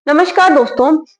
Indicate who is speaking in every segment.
Speaker 1: नमस्कार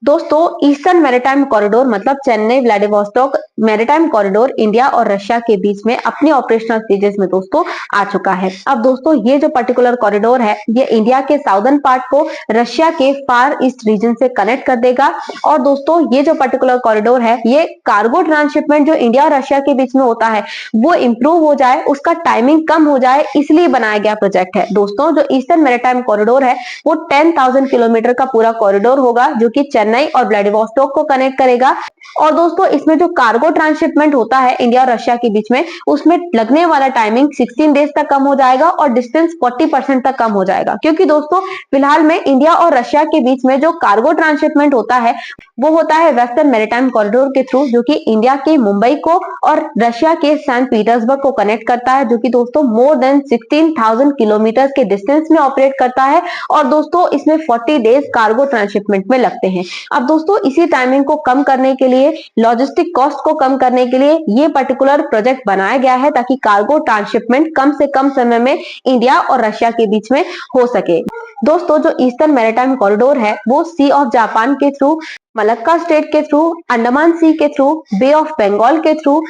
Speaker 1: दोस्तों eastern maritime corridor मतलब Chennai Vladivostok maritime corridor India और रशिया के बीच में अपनी ऑपरेशनल स्टेजेस में दोस्तों आ चुका है। अब दोस्तों ये जो पर्टिकुलर कॉरिडोर है ये इंडिया के साउदर्न पार्ट को रशिया के फार ईस्ट रीजन से कनेक्ट कर देगा। और दोस्तों ये जो पर्टिकुलर कॉरिडोर है ये कार्गो ट्रांसशिपमेंट जो इंडिया और रशिया के बीच में होता है वो इंप्रूव हो जाए, उसका टाइमिंग कम हो जाए, इसलिए बनाया गया प्रोजेक्ट है। दोस्तों जो ईस्टर्न मैरीटाइम कॉरिडोर है वो 10,000 किलोमीटर का पूरा कॉरिडोर होगा जो कि चेन्नई और व्लादिवोस्टोक को कनेक्ट करेगा। और दोस्तों इसमें जो कार्गो ट्रांसशिपमेंट होता है इंडिया और रशिया के बीच में उसमें लगने वाला टाइमिंग 16 डेज तक कम हो जाएगा और डिस्टेंस 40% तक कम हो जाएगा, क्योंकि दोस्तों फिलहाल में इंडिया और रशिया के बीच में जो कार्गो ट्रांसशिपमेंट होता है वो होता है वेस्टर्न मैरीटाइम कॉरिडोर के थ्रू, जो कि इंडिया के मुंबई को और रशिया के सेंट पीटर्सबर्ग को कनेक्ट करता है, जो कि दोस्तों मोर देन 16,000 किलोमीटर के डिस्टेंस में ऑपरेट करता है। और दोस्तों इसमें 40 डेज कार्गो ट्रांसशिपमेंट में लगते हैं। अब दोस्तों इसी टाइमिंग को कम करने के लिए, लॉजिस्टिक कॉस्ट को कम करने के लिए ये पर्टिकुलर प्रोजेक्ट बनाया गया है ताकि कार्गो ट्रांसशिपमेंट कम से कम समय में इंडिया और रशिया के बीच में हो सके। दोस्तों जो ईस्टर्न मैरीटाइम कॉरिडोर है वो सी ऑफ जापान के थ्रू, मलक्का स्टेट के थ्रू, अंडमान सी के थ्रू, बे ऑफ बंगाल के थ्रू,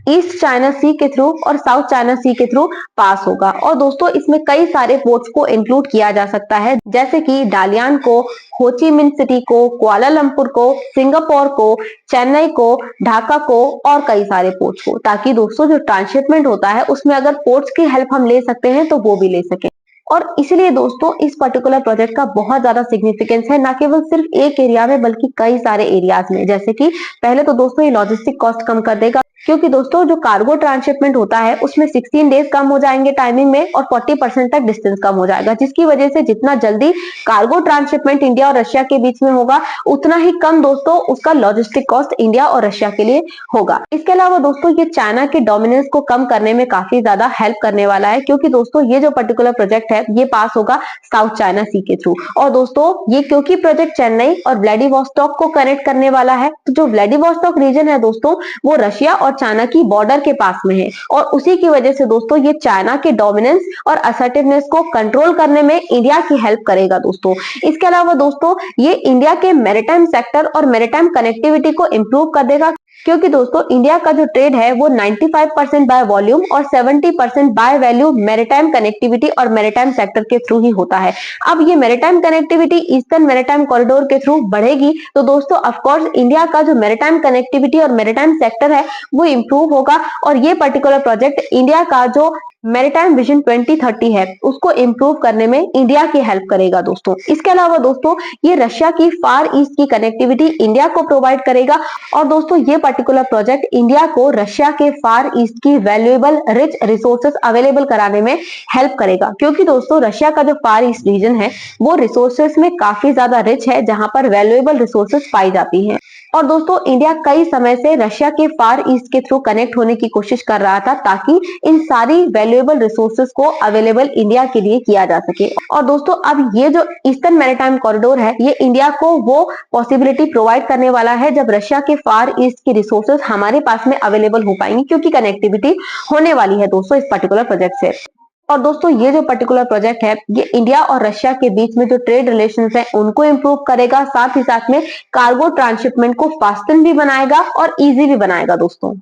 Speaker 1: ईस्ट चाइना सी के थ्रू और साउथ चाइना सी के थ्रू पास होगा। और दोस्तों इसमें कई सारे पोर्ट्स को इंक्लूड किया जा सकता है, जैसे कि डालियन को, होची मिन सिटी को, कुआलालंपुर को, सिंगापुर को, चेन्नई को, ढाका को और कई सारे पोर्ट्स को, ताकि दोस्तों जो ट्रांसशिपमेंट होता है उसमें अगर पोर्ट्स की हेल्प हम ले सकते हैं तो वो भी ले सके। और इसलिए दोस्तों इस पर्टिकुलर प्रोजेक्ट का बहुत ज्यादा सिग्निफिकेंस है, ना केवल सिर्फ एक एरिया में बल्कि कई सारे एरियाज में। जैसे कि पहले तो दोस्तों ये लॉजिस्टिक कॉस्ट कम कर देगा, क्योंकि दोस्तों जो कार्गो ट्रांसशिपमेंट होता है उसमें 16 डेज कम हो जाएंगे टाइमिंग में और 40% तक डिस्टेंस कम हो जाएगा, जिसकी वजह से जितना जल्दी कार्गो ट्रांसशिपमेंट इंडिया और रशिया के बीच में होगा उतना ही कम दोस्तों उसका लॉजिस्टिक कॉस्ट इंडिया और रशिया के लिए होगा। इसके अलावा दोस्तों ये चाइना के डोमिनेंस को कम करने में काफी ज्यादा हेल्प करने वाला है, क्योंकि दोस्तों ये जो पर्टिकुलर प्रोजेक्ट है ये पास होगा साउथ चाइना सी के थ्रू। और दोस्तों ये क्योंकि प्रोजेक्ट चेन्नई और व्लादिवोस्टोक को कनेक्ट करने वाला है, तो जो व्लादिवोस्टोक रीजन है दोस्तों वो रशिया और चाइना की बॉर्डर के पास में है, और उसी की वजह से दोस्तों ये चाइना के डोमिनेंस और असर्टिवनेस को कंट्रोल करने में इंडिया की हेल्प करेगा दोस्तों। इसके अलावा दोस्तों ये इंडिया के मैरीटाइम सेक्टर और मैरीटाइम कनेक्टिविटी को इंप्रूव कर देगा, क्योंकि दोस्तों इंडिया का जो ट्रेड है वो 95% बाय वॉल्यूम और 70% बाय वैल्यू मैरीटाइम कनेक्टिविटी और मैरीटाइम सेक्टर के थ्रू ही होता है। अब ये maritime connectivity eastern maritime corridor के थ्रू बढ़ेगी तो दोस्तों ऑफ कोर्स इंडिया का जो मैरीटाइम कनेक्टिविटी और मैरीटाइम सेक्टर है वो इंप्रूव होगा, और ये पर्टिकुलर प्रोजेक्ट इंडिया का जो मैरीटाइम विजन 2030 है उसको इंप्रूव करने में इंडिया की हेल्प करेगा दोस्तों। इसके अलावा दोस्तों ये रशिया की फार ईस्ट की कनेक्टिविटी इंडिया को प्रोवाइड करेगा, और दोस्तों ये पर्टिकुलर प्रोजेक्ट इंडिया को रशिया के फार ईस्ट की वैल्यूएबल रिच रिसोर्सेस अवेलेबल कराने में हेल्प करेगा, क्योंकि दोस्तों रशिया का जो फार ईस्ट रीजन है वो रिसोर्सेस में काफी ज्यादा रिच है, जहां पर वैल्यूएबल रिसोर्सेस पाई जाती है। और दोस्तों इंडिया कई समय से रशिया के फार ईस्ट के थ्रू कनेक्ट होने की कोशिश कर रहा था ताकि इन सारी वैल्यूएबल रिसोर्सेज को अवेलेबल इंडिया के लिए किया जा सके। और दोस्तों अब ये जो ईस्टर्न मैरीटाइम कॉरिडोर है ये इंडिया को वो पॉसिबिलिटी प्रोवाइड करने वाला है जब रशिया के फार ईस्ट की रिसोर्सेज हमारे पास में अवेलेबल हो पाएंगी, क्योंकि कनेक्टिविटी होने वाली है दोस्तों इस पर्टिकुलर प्रोजेक्ट से। और दोस्तों ये जो पर्टिकुलर प्रोजेक्ट है ये इंडिया और रशिया के बीच में जो ट्रेड रिलेशंस है उनको इंप्रूव करेगा, साथ ही साथ में कार्गो ट्रांसशिपमेंट को फास्टन भी बनाएगा और इजी भी बनाएगा दोस्तों।